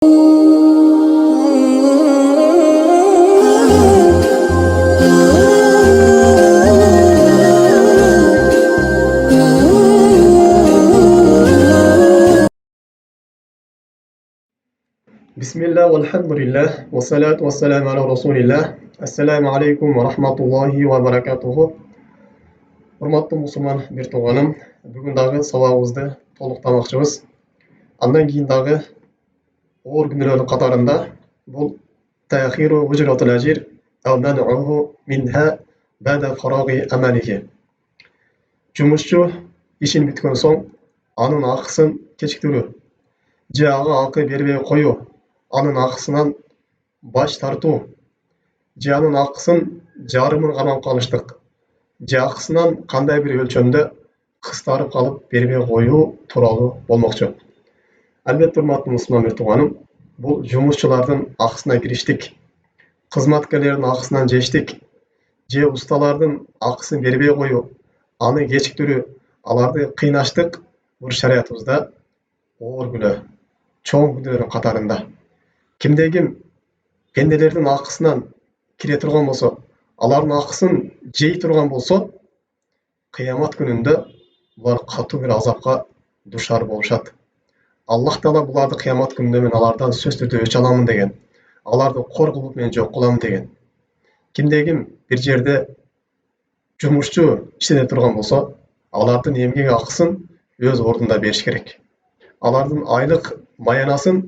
Bismillah, walhamdulillah, wassalatu wassalamu ala rasulillah. Assalamu alaikum wa rahmatullahi wa barakatuhu. Hurmatlı musulmon bir tuğanım, бүгін дағы сабағымызды толықтамақшымыз. Андан кейін дағы оор күнделердің қатарында бұл тахиру ужратул ажир ау ман'уху минха бада фарағи амалихи. Жұмысшы işin bitкен соң анын ақысын кешіктіру, жағы ақы бербей қою, анын ақысынан баш тарту, же анын ақысын жарымын ғана қалыштық, же ақысынан қандай бір өлчөмдө қыстарып қалып бербей қою туралы болмақшы. Әлбетте урматтуу мусулман бір туғаным, бұл жұмысшылардың ақысына кириштик, кызматкерлердің ақысынан жештик, же ұсталардың ақысын бербей қою, аны кечиктирүү, аларды кыйнаштык бұл шариятыбызда оор күнөө, чоң күнөөлөрдүн катарында. Кимде-ким пенделердин акысынан кире турган болсо, алардын акысын жей турган болсо, кыямат күнүндө булар катуу бир азапка душар болушат. Аллах Таала буларды кыямат күнүндө мен алардан сөз түрдө өч аламын деген, аларды кор кылып мен жок кыламын деген. Кимде-ким бир жерде жумушчу иштете турган болсо, алардын эмгек акысын өз ордунда бериш керек. Алардын айлык маянасын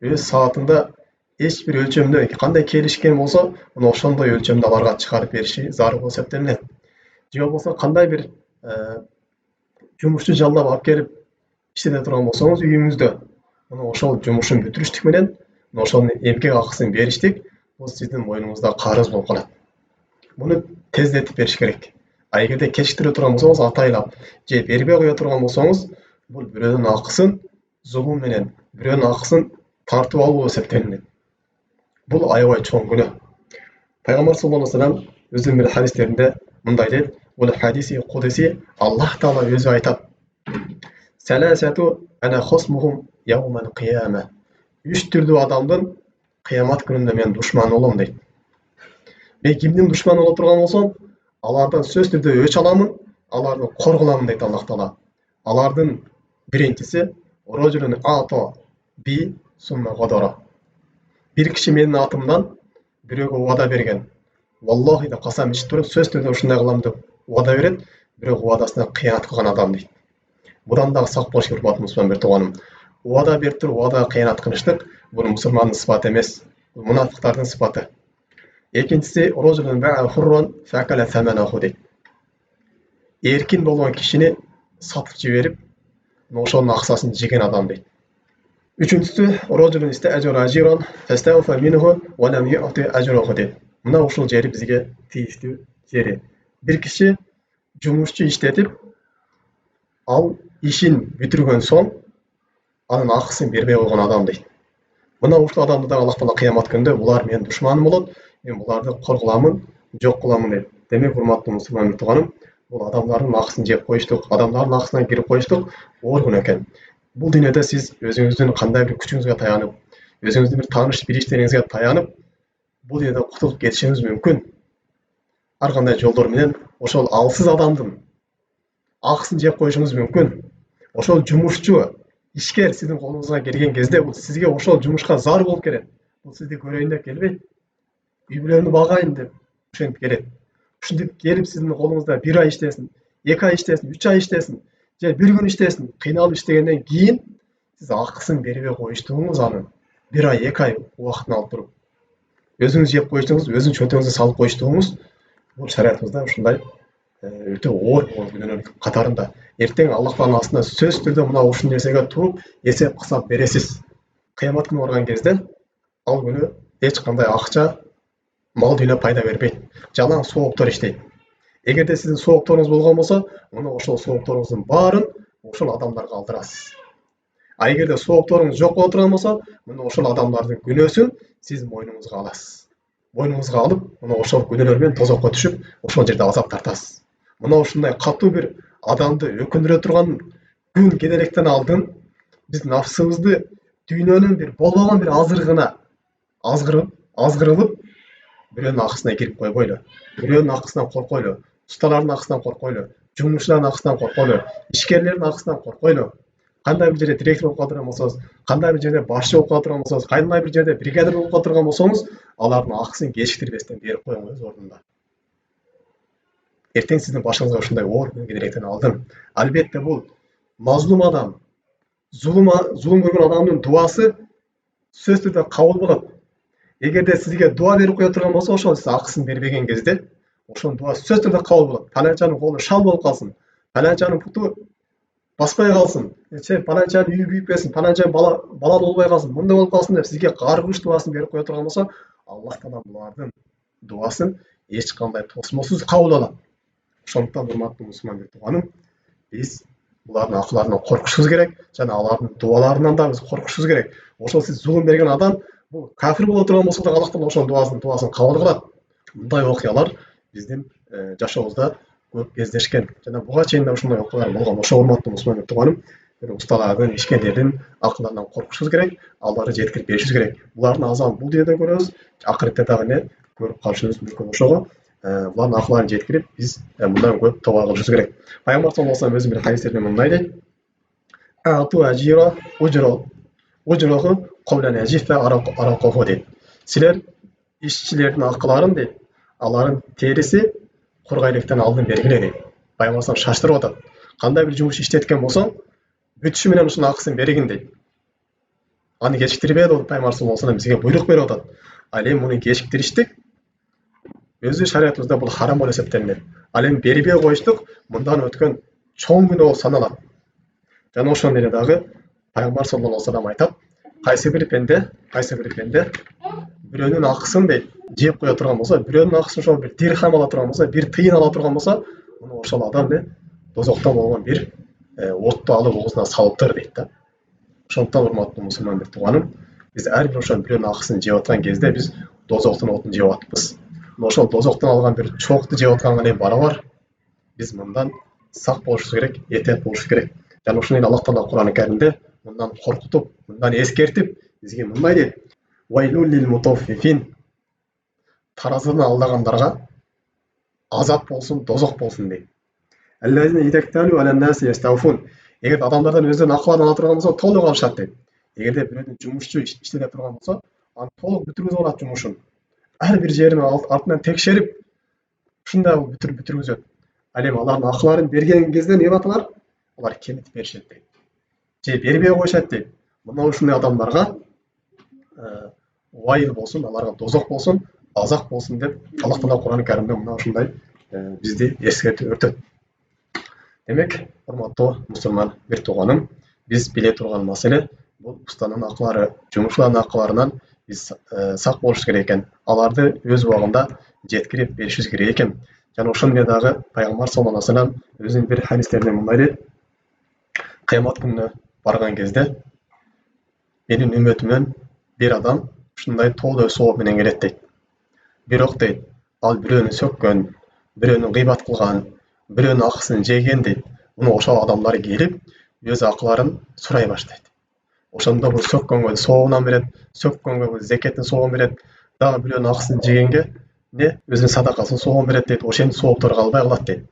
өз саатында эч бир өлчөмдө кандай келишкен болсо, мына ошондой өлчөмдө аларга чыгарып бериши зарыл болуп эсептелинет. Же болбосо кандай бир жумушчу жалдап алып келип иштете турган болсоңуз үйүңүздө, мына ошол жумушун бүтүрүштүк менен ошонун эмгек акысын бериштик, бул сиздин мойнуңузда карыз болуп калат. Муну тездетип бериш керек. А эгерде кечиктире турган болсоңуз, атайлап же бербей кое турган болсоңуз, бул бирөөнүн акысын зулум менен, бирөөнүн акысын тартып алуу эсептелинет. Бул аябай чоң күнөө. Пайгамбар саллаллаху алейхи вассалам өзүнүн бир хадистеринде мындай дейт: "Бул хадиси кудуси, Аллах Таала өзү айтат: "Саласату ана хосмухум яумал кияма." Үч түрдүү адамдын кыямат күнүндө мен душманы болом дейт. Мен кимдин душманы боло турган болсом, алардан сөз түрдө өч аламын, аларды кор кыламын дейт Аллах Таала. Алардын биринчиси рожулун ато би сумма гадара. Bir kişi менин атымдан бирөөгө убада берген. Валлахи деп касам ичип туруп, сөз түрдө ушундай кылам деп убада берет, бирок убадасына кыянат кылган адам дейт. Будан дагы сак болуш керек, урматтуу мусулман бир тууганым. Убада берип туруп, убадага кыянат кылыштык, бул мусулмандын сыпаты эмес, бул мунафыктардын сыпаты. Экинчиси рожулун ба'a хурран факала саманаху дейт. Эркин болгон кишини сатып жиберип, ошонун акчасын жеген адам дейт. Üçüncüsü, rojulun ista'jara ajiran fastawfa minhu wa lam yu'ti ajrahu deyt. Mına ушул жери бизге тийиштүү жери. Bir kişi жумушчу иштетип, ал ишин бүтүргөн соң, анын акысын бербей койгон адам дейт. Мына ушул адамды да Аллах Таала кыямат күндө булар менин душманым болот, мен буларды кор кыламын, жок кыламын дейт. Демек, урматтуу мусулман тууганым, бул адамдардын акысын жеп коюштук, адамдардын акысына кирип коюштук оор күнөө экен. Бул дүйнөдө сиз өзүңүздүн кандай бир күчүңүзгө таянып, өзүңүздүн бир тааныш билиштериңизге таянып, бул дүйнөдө кутулуп кетишиңиз мүмкүн. Ар кандай жолдор менен ошол алсыз адамдын акысын жеп коюшуңуз мүмкүн. Ошол жумушчу, ишкер сиздин колуңузга келген кезде, бул сизге ошол жумушка зар болуп келет. Бул сизди көрөйүн деп келбейт. Үй бүлөмдү багайын деп ошентип келет. Ушинтип келип сиздин колуңузда 1 ай иштесин, 2 ай иштесин, 3 ай иштесин, же 1 күн иштесин, кыйналып иштегенден кийин сиз акысын бербей коюштугуңуз анын 1 ай, 2 ай убактын алып туруп, өзүңүз жеп коюштугуңуз, өзүнүн чөнтөгүңүзгө салып коюштугуңуз, бул шариятыбызда ушундай өтө оор күнөөнүн катарында. Эртең Аллах Тааланын астында сөз түрдө мына ушул нерсеге туруп эсеп кысап бересиз. Кыямат күнү барган кезде ал күнү эч кандай акча, мал дүйнө пайда бербейт. Жалаң сооктор иштейт. Эгерде сиздин соокторуңуз болгон болсо, мына ошол соокторуңуздун баарын ошол адамдарга алдырасыз. А эгерде соокторуңуз жок боло турган болсо, мына ошол адамдардын күнөөсүн сиз мойнуңузга аласыз. Мойнуңузга алып, мына ошол күнөөлөр менен тозокко түшүп, ошол жерде азап тартасыз. Мына ушундай катуу бир адамды өкүндүрө турган күн келеректен алдын биз нафсыбызды дүйнөнүн бир болбогон бир азырыгына азгырылып бирөөнүн акысына кирип койбойлу, бирөөнүн акысынан коркойлу, ustaлардын акысынан коркойлу, жумушчулардын акысынан коркойлу, ишкерлердин акысынан коркойлу. Кандай бир жерде директор болуп кала турган болсоңуз, кандай бир жерде башчы болуп кала турган болсоңуз, кандай бир жерде бригадир болуп кала турган болсоңуз, алардын акысын кечиктирбестен берип коюңуз өз ордунда. Эртең сиздин башыңызга ушундай оор күн келерден алдын. Албетте бул мазлум адам, зулум көргөн адамдын дуасы сөзсүз түрдө кабыл болот. Эгерде сизге дуа берип кое турган болсо, ошол сиз акысын бербеген кезде, ошонун дуасы сөзсүз түрдө кабыл болот. Паланчанын колу шал болуп калсын, паланчанын путу баспай калсын, паланчанын үйү күйүп кетсин, паланчанын бала болбой калсын, мындай болуп калсын деп сизге каргыш дуасын берип кое турган болсо, Аллах Таала булардын дуасын эч кандай тосмосуз кабыл алат. Ошондуктан урматтуу мусулман тууганым, биз булардын акыларынан коркушубуз керек жана алардын дуаларынан да биз коркушубуз керек. Ошол сиз зулум берген адам бул кафир боло турган болсо да Аллах Таала ошонун дуасын кабыл кылат. Мындай окуялар биздин жашообузда көп кездешкен жана буга чейин да ушундай окуялар болгон. Ошо урматтуу мусулман тууганым, ustaлардын, ишкерлердин акыларынан коркушубуз керек, аларды жеткирип беришибиз керек. Булардын азабын бул дүйнөдө көрөбүз, акыретте дагы не көрүп калышыбыз мүмкүн. Ошого булардын акыларын жеткирип, биз мындан көп тооба кылышыбыз керек. Пайгамбар саллаллаху алейхи өзүнүн бир хадистеринде мындай дейт: "Ату ажира ужроху кобла нажифа аракоху" дейт. Силер ишчилердин акыларын дейт, алардын териси кургайлыктан алдын бергиле дейт. Пайгамбар шаштырып атат. Кандай бир жумуш иштеткен болсоң, бүтүшү менен ушунун акысын бергин дейт. Аны кечиктирбей деп Пайгамбар саллаллаху алейхи бизге буйрук берип атат. Ал эми муну кечиктириштик өзү шариятыбызда бул харам болуп эсептелинет. Ал эми бербей коюштук мындан өткөн чоң күнөө болуп саналат. Жана ошол эле дагы Пайгамбар саллаллаху алейхи вассалам айтат: кайсы бир пенде бирөөнүн акысын дейт жеп кое турган болсо, бирөөнүн акысын ошол бир дирхам ала турган болсо, бир тыйын ала турган болсо, муну ошол адам дозоктон болгон бир отту алып оозуна салыптыр дейт да. Ошондуктан урматтуу мусулман тууганым, биз ар бир ошол бирөөнүн акысын жеп аткан кезде биз дозоктун отун жеп атпыз. Ошол дозоктон алган бир чоокту жеп атканга менен барабар биз мындан сак болушубуз керек, этият болушубуз керек. Жана ушуну Аллах Таала Кур'ан-ы Каримде мындан коркутуп, мындан эскертип, бизге мындай дейт: "Вайлул лил мутаффифин" таразыны алдагандарга азап болсун, дозок болсун дейт. Аллазина идакталу алан наси ястауфун. Эгер адамдардан өздөрүнүн акыларын ала турган болсо, толук алышат дейт. Эгерде бирөөнүн жумушчу иштете турган болсо, аны толук бүтүргүзүп алат жумушун. Ар бир жерин артынан текшерип, ушундай бүтүргүзөт. Ал эми алардын акыларын берген кезде эмне болот алар? Алар кемитип беришет дейт. Же бербей коюшат дейт. Мына ушундай адамдарга вайыл болсун, аларга дозок болсун, азак болсун деп Аллах Таала Кур'ан-ы Каримде мына ушундай бизди эскертип өтөт. Демек, урматтуу мусулман бир тууганым, биз биле турган маселе бул устанын акылары, жумушчулардын акыларынан биз сак болушубуз керек экен. Аларды өз убагында жеткирип беришибиз керек экен. Жана ошону менен дагы Пайгамбар саллаллаху алейхи вассалам өзүнүн бир хадистеринде мындай дейт: кыямат күнүнө барган кезде менин үммөтүмөн бир адам ушундай тоодой сооп менен келет дейт. Бирок дейт, ал бирөөнү сөккөн, бирөөнү гыйбат кылган, бирөөнүн акысын жеген дейт. Муну ошол адамдар келип, өз акыларын сурай баштайт. Ошондо бул сөккөнгө соогунан берет, сөккөнгө зекеттин соогун берет, дагы бирөөнүн акысын жегенге өзүнүн садакасын соогун берет дейт. Ошентип сооптор калбай калат дейт.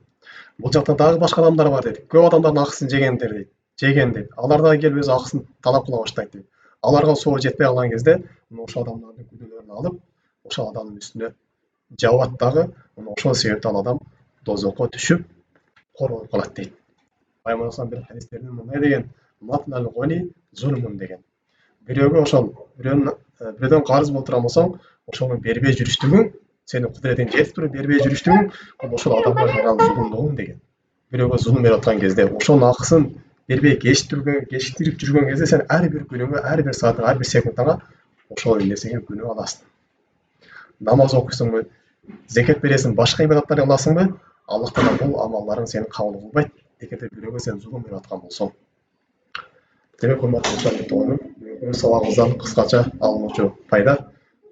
Бул жакта дагы башка адамдар бар дейт. Көп адамдардын акысын жеген дейт. Алар дагы келип өз акысын талап кыла баштайт дейт. Аларга соо жетпей калган кезде, ошол адамдардын күнөөлөрүн алып, ошол адамдын үстүнө жабат дагы, ошол себептен ал адам дозокко түшүп кор болуп калат дейт. Пайгамбар бир хадистеринде мындай деген: "Матнал гони зулмун" деген. Бирөөгө ошол бирөөдөн карыз болуп турган болсоң, ошону бербей жүрүштүгүң, сенин кудуретиң жетип туруп бербей жүрүштүгүң, ошол адамга кылган зулумдугуң деген. Бирөөгө зулум берип аткан кезде, ошонун акысын бербей кечиктирип жүргөн кезде сен ар бир күнүңө, ар бир саатыңа, ар бир секундаңа ошол нерсеге күнөө аласың. Намаз окуйсуңбу, зекет бересиң, башка ибадаттар кыласыңбы, Аллах Таала бул амалларың сени кабыл кылбайт, эгерде бирөөгө сен зулум берип аткан болсоң. Демек, урматтуу мусулман тууганым, сабагыбыздан кыскача алынуучу пайда: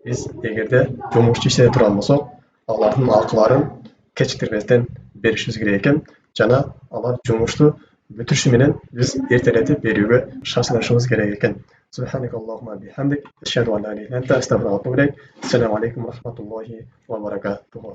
биз эгерде жумушчу иштете турган болсок, алардын акыларын кечиктирбестен беришибиз керек экен. Жана алар жумушту бүтүрүшү менен биз эртелетип берүүгө шашылышыбыз керек экен. سبحانك اللهم بحمدك أشهد أن لا إله إلا أنت أستغفرك وأتوب إليك. السلام عليكم ورحمة الله وبركاته.